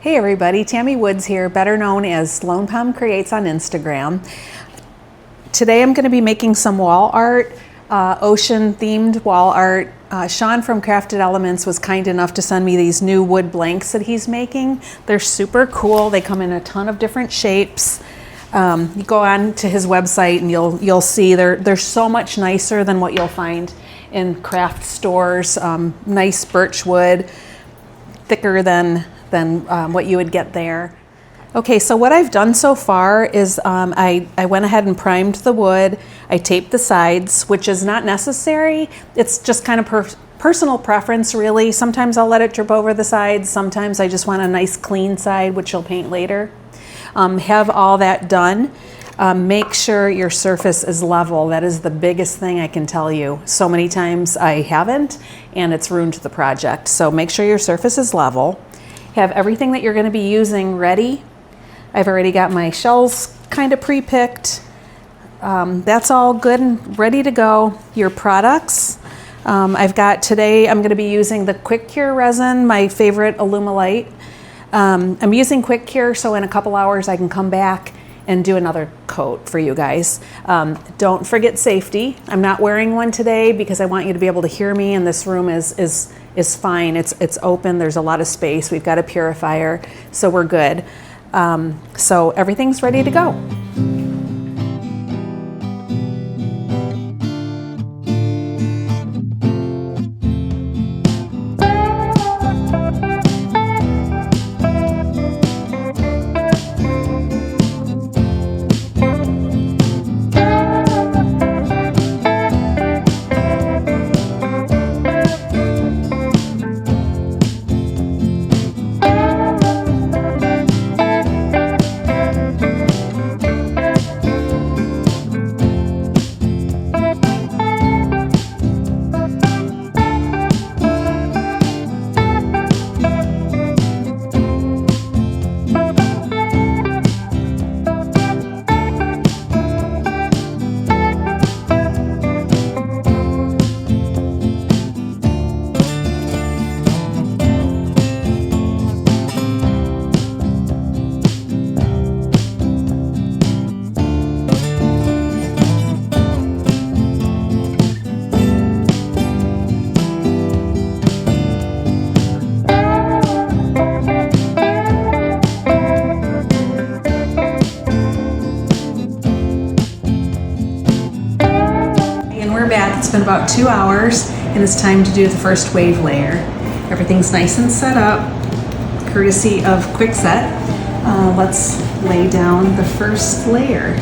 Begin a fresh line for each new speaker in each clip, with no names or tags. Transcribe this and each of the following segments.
Hey everybody, Tami Woods here, better known as Lone Palm Creates on Instagram. Today I'm going to be making some wall art, ocean themed wall art. Sean from Crafted Elements was kind enough to send me these new wood blanks that he's making. They're super cool. They come in a ton of different shapes. You go on to his website and you'll see they're so much nicer than what you'll find in craft stores. Nice birch wood, thicker than what you would get there. Okay, so what I've done so far is I went ahead and primed the wood. I taped the sides, which is not necessary. It's just kind of personal preference, really. Sometimes I'll let it drip over the sides. Sometimes I just want a nice clean side, which you'll paint later. Have all that done. Make sure your surface is level. That is the biggest thing I can tell you. So many times I haven't, and it's ruined the project. So make sure your surface is level. Have everything that you're going to be using ready. I've already got my shells kind of pre-picked. That's all good and ready to go. Your products. I've got today, I'm going to be using the Quick Cure resin, my favorite Alumilite. I'm using Quick Cure so in a couple hours I can come back and do another coat for you guys. Don't forget safety. I'm not wearing one today because I want you to be able to hear me, and this room is fine. It's open. There's a lot of space. We've got a purifier, so we're good. So everything's ready to go. Back. It's been about 2 hours and it's time to do the first wave layer. Everything's nice and set up, courtesy of Quickset. Let's lay down the first layer.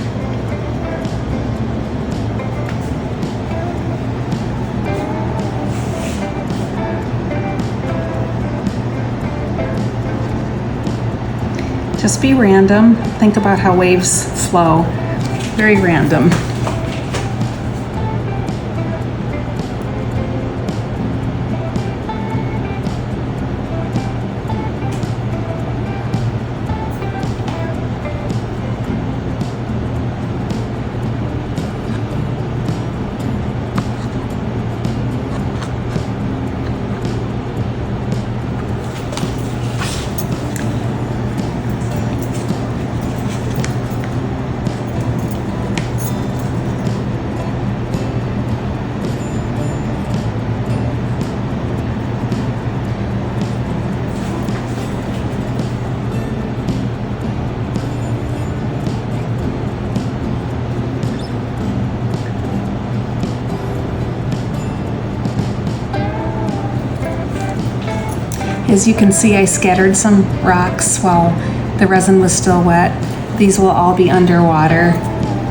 Just be random. Think about how waves flow. Very random. As you can see, I scattered some rocks while the resin was still wet. These will all be underwater.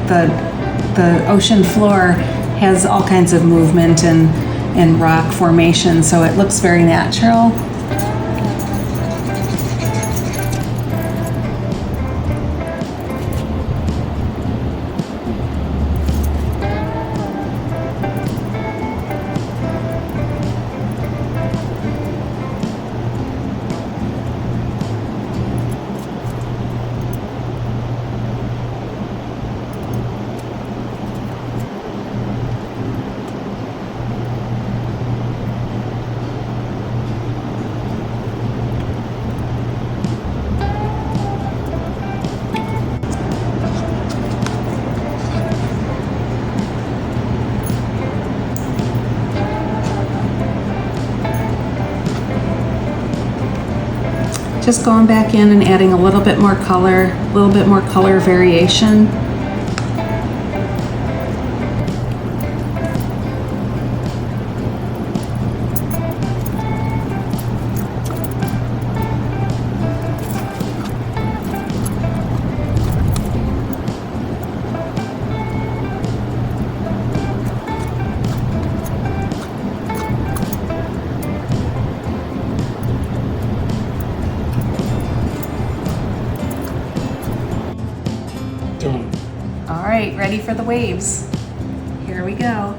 The ocean floor has all kinds of movement and rock formation, so it looks very natural. Just going back in and adding a little bit more color variation. All right, ready for the waves. Here we go.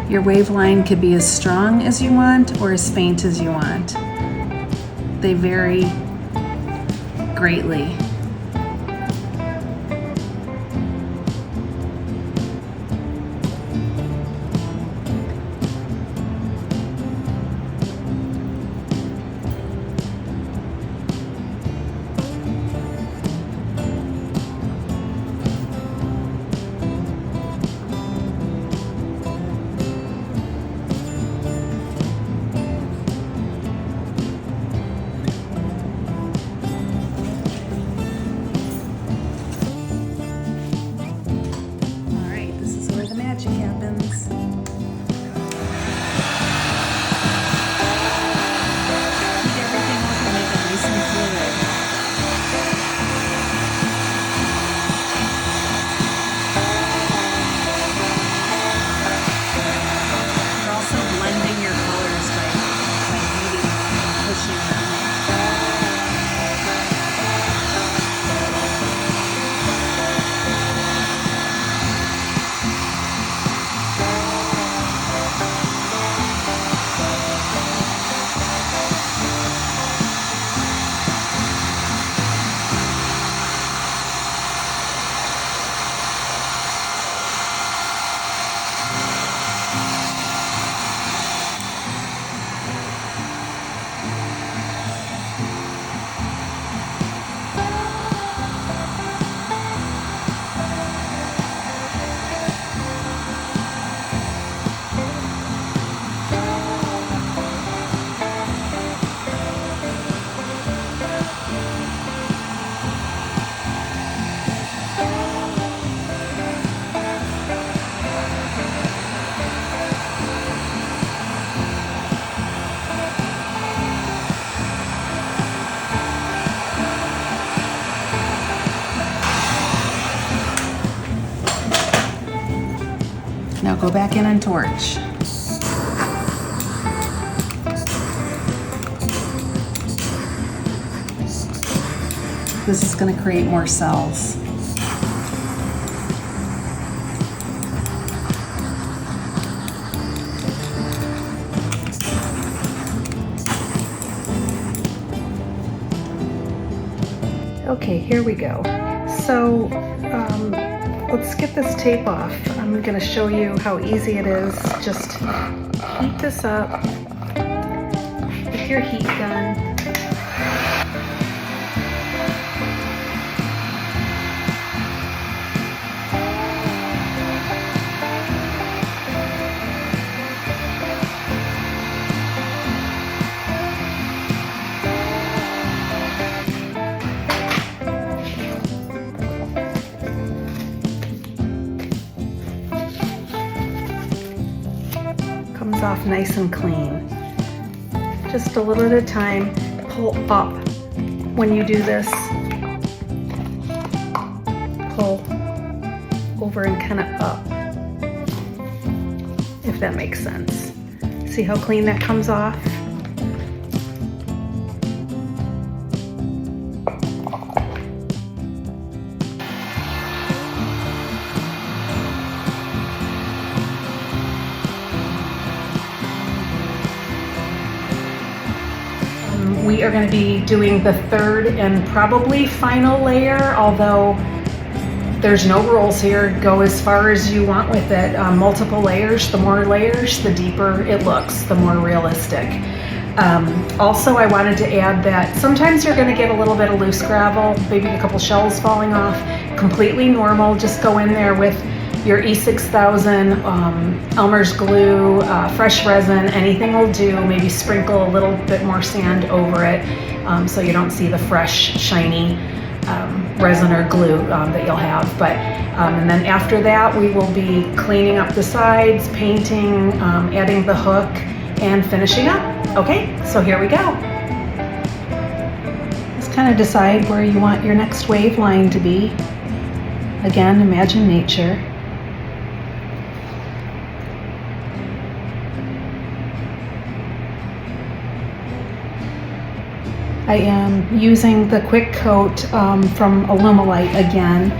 Your wave line could be as strong as you want or as faint as you want. They vary greatly. Now go back in and torch. This is going to create more cells. Okay, here we go. So let's get this tape off. I'm going to show you how easy it is. Just heat this up with your heat gun. Comes off nice and clean. Just a little at a time, pull up when you do this. Pull over and kind of up, if that makes sense. See how clean that comes off? We are going to be doing the third and probably final layer, although there's no rules here. Go as far as you want with it. Multiple layers, the more layers, the deeper it looks, the more realistic. Also, I wanted to add that sometimes you're going to get a little bit of loose gravel, maybe a couple shells falling off. Completely normal. Just go in there with your E6000, Elmer's glue, fresh resin, anything will do. Maybe sprinkle a little bit more sand over it so you don't see the fresh, shiny resin or glue that you'll have. But and then after that, we will be cleaning up the sides, painting, adding the hook, and finishing up. Okay, so here we go. Just kind of decide where you want your next wave line to be. Again, imagine nature. I am using the quick coat from Alumilite again.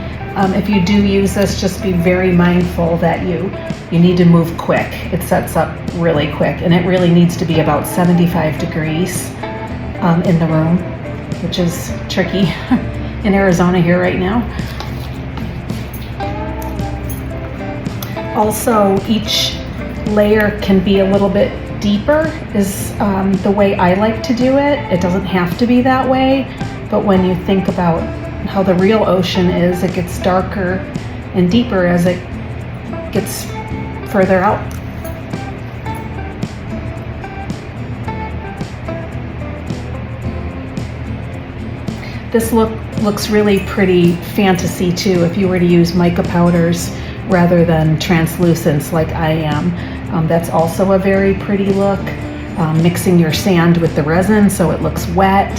If you do use this, just be very mindful that you need to move quick. It sets up really quick, and it really needs to be about 75 degrees in the room, which is tricky in Arizona here right now. Also, each layer can be a little bit deeper is the way I like to do it. It doesn't have to be that way, but when you think about how the real ocean is, it gets darker and deeper as it gets further out. This looks really pretty fantasy too if you were to use mica powders rather than translucents like I am. That's also a very pretty look. Mixing your sand with the resin so it looks wet.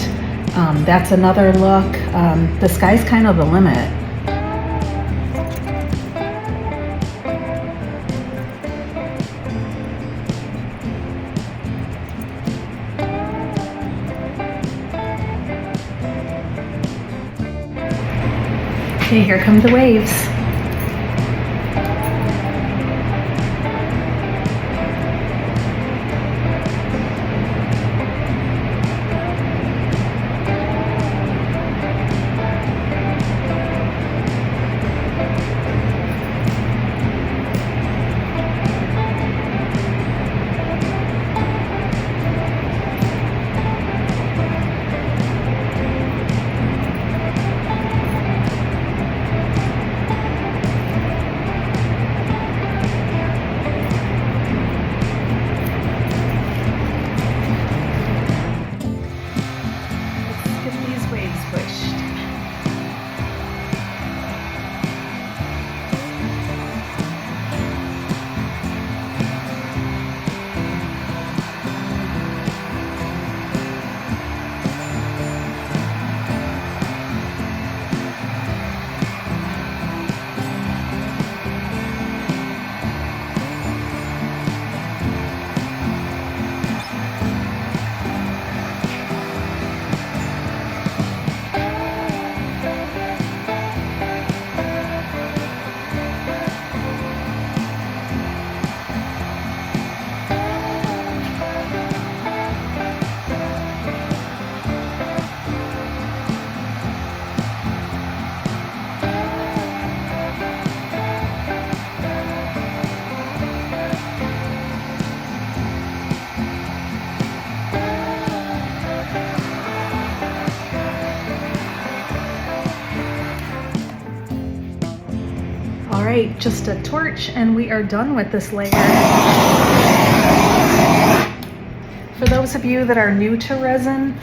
That's another look. The sky's kind of the limit. Okay, here come the waves. All right, just a torch and we are done with this layer. For those of you that are new to resin,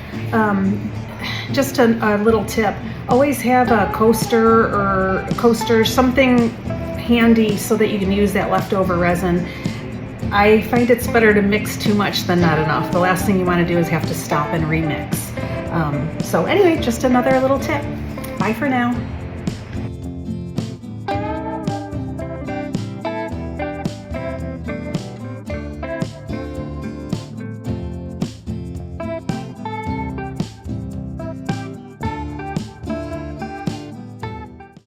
just a little tip. Always have a coaster, something handy so that you can use that leftover resin. I find it's better to mix too much than not enough. The last thing you want to do is have to stop and remix. So anyway, just another little tip. Bye for now.